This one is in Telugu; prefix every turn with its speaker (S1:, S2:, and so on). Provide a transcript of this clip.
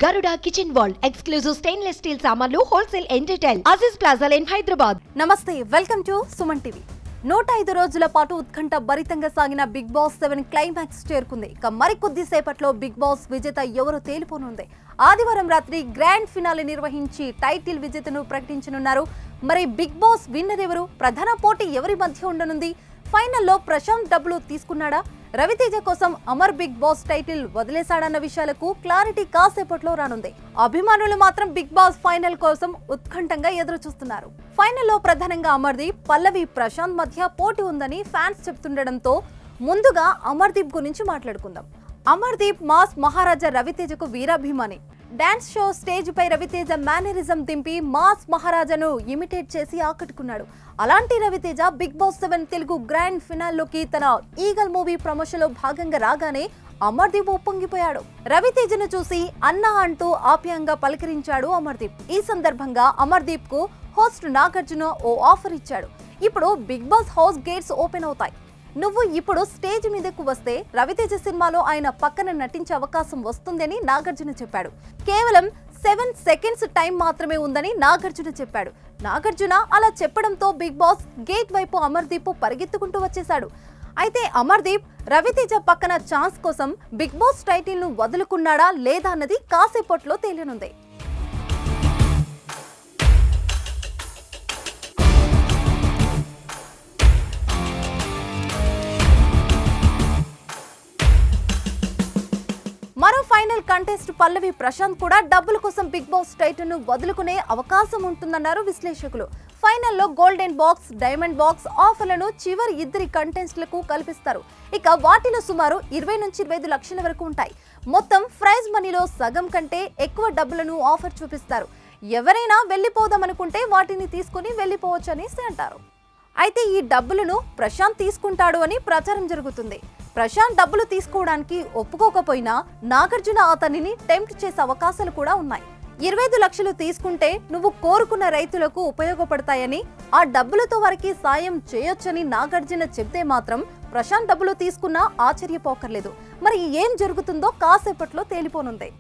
S1: Garuda Kitchen World exclusive stainless steel సామాన్లు wholesale and retail Aziz plaza in Hyderabad.
S2: నమస్తే, వెల్కమ్ టు సుమన్ టీవీ. 105 రోజుల పాటు ఉత్కంఠ భరితంగా సాగిన బిగ్ బాస్ 7 క్లైమాక్స్ చేరుకుంది. ఇక మరికొద్ది సేపట్లో బిగ్ బాస్ విజేత ఎవరో తేలిపోనుంది. ఆదివారం రాత్రి గ్రాండ్ ఫినాలే నిర్వహించి టైటిల్ విజేతను ప్రకటించనున్నారు. మరి బిగ్ బాస్ విన్నర్ ఎవరు? ప్రధాన పోటీ ఎవరి మధ్య ఉండనుంది? ఫైనల్లో ప్రశాంత్ డబ్బులు తీసుకున్నాడా? రవితేజ కోసం అమర్ బిగ్ బాస్ టైటిల్ వదిలేశాడన్న విషయాలకు క్లారిటీ కాసేపట్లో రానుంది. అభిమానులు మాత్రం బిగ్ బాస్ ఫైనల్ కోసం ఉత్కంఠంగా ఎదురు చూస్తున్నారు. ఫైనల్లో ప్రధానంగా అమర్దీప్, పల్లవి, ప్రశాంత్ మధ్య పోటీ ఉందని ఫ్యాన్స్ చెప్తుండడంతో ముందుగా అమర్దీప్ గురించి మాట్లాడుకుందాం. అమర్దీప్ మాస్ మహారాజా రవితేజకు వీరాభిమాని. డాన్స్ షో స్టేజ్ పై రవితేజ మేనరిజం దింపి మాస్ మహారాజాను ఇమిటేట్ చేసి ఆకట్టుకున్నాడు. అలాంటి Raviteja Bigg Boss 7 Telugu grand ఫినాల్లోకి తన ఈగల్ మూవీ ప్రమోషన్ లో భాగంగా రాగానే అమర్దీప్ ఉప్పొంగిపోయాడు. రవితేజను చూసి అన్నా అంటూ ఆప్యాయంగా పలకరించాడు అమర్దీప్. ఈ సందర్భంగా అమర్దీప్ కు హోస్ట్ నాగార్జున ఓ ఆఫర్ ఇచ్చాడు. ఇప్పుడు Bigg Boss house gates open అవుతాయి. నువ్వు ఇప్పుడు స్టేజ్ మీదకు వస్తే రవితేజ సినిమాలో ఆయన పక్కన నటించే అవకాశం వస్తుందని నాగార్జున చెప్పాడు. కేవలం 7 సెకండ్స్ టైం మాత్రమే ఉందని నాగార్జున చెప్పాడు. నాగార్జున అలా చెప్పడంతో బిగ్ బాస్ గేట్ వైపు అమర్దీప్ పరిగెత్తుకుంటూ వచ్చేశాడు. అయితే అమర్దీప్ రవితేజ పక్కన ఛాన్స్ కోసం బిగ్ బాస్ టైటిల్ ను వదులుకున్నాడా లేదా అన్నది కాసేపట్లో తేలినుంది. మరో ఫైనల్ కంటెస్ట్ పల్లవి, ప్రశాంత్ కూడా డబ్బుల కోసం బిగ్ బాస్ టైటిల్ ను వదులుకునే అవకాశం ఉంటుందన్నారు విశ్లేషకులు. ఫైనల్లో గోల్డెన్ బాక్స్, డైమండ్ బాక్స్ ఆఫర్లను చివరి ఇద్దరి కంటెస్టెంట్లకు కల్పిస్తారు. ఇక వాటిలో సుమారు 20 నుంచి 25 లక్షల వరకు ఉంటాయి. మొత్తం ప్రైజ్ మనీలో సగం కంటే ఎక్కువ డబ్బులను ఆఫర్ చూపిస్తారు. ఎవరైనా వెళ్లిపోదామనుకుంటే వాటిని తీసుకుని వెళ్లిపోవచ్చు అనేసి అంటారు. అయితే ఈ డబ్బులను ప్రశాంత్ తీసుకుంటాడు అని ప్రచారం జరుగుతుంది. ప్రశాంత్ డబ్బులు తీసుకోవడానికి ఒప్పుకోకపోయినా నాగార్జున అతనిని టెంప్ట్ చేసే అవకాశాలు కూడా ఉన్నాయి. 25 లక్షలు తీసుకుంటే నువ్వు కోరుకున్న రైతులకు ఉపయోగపడతాయని, ఆ డబ్బులతో వారికి సాయం చేయొచ్చని నాగార్జున చెప్తే మాత్రం ప్రశాంత్ డబ్బులు తీసుకున్నా ఆశ్చర్యపోకర్లేదు. మరి ఏం జరుగుతుందో కాసేపట్లో తేలిపోనుంది.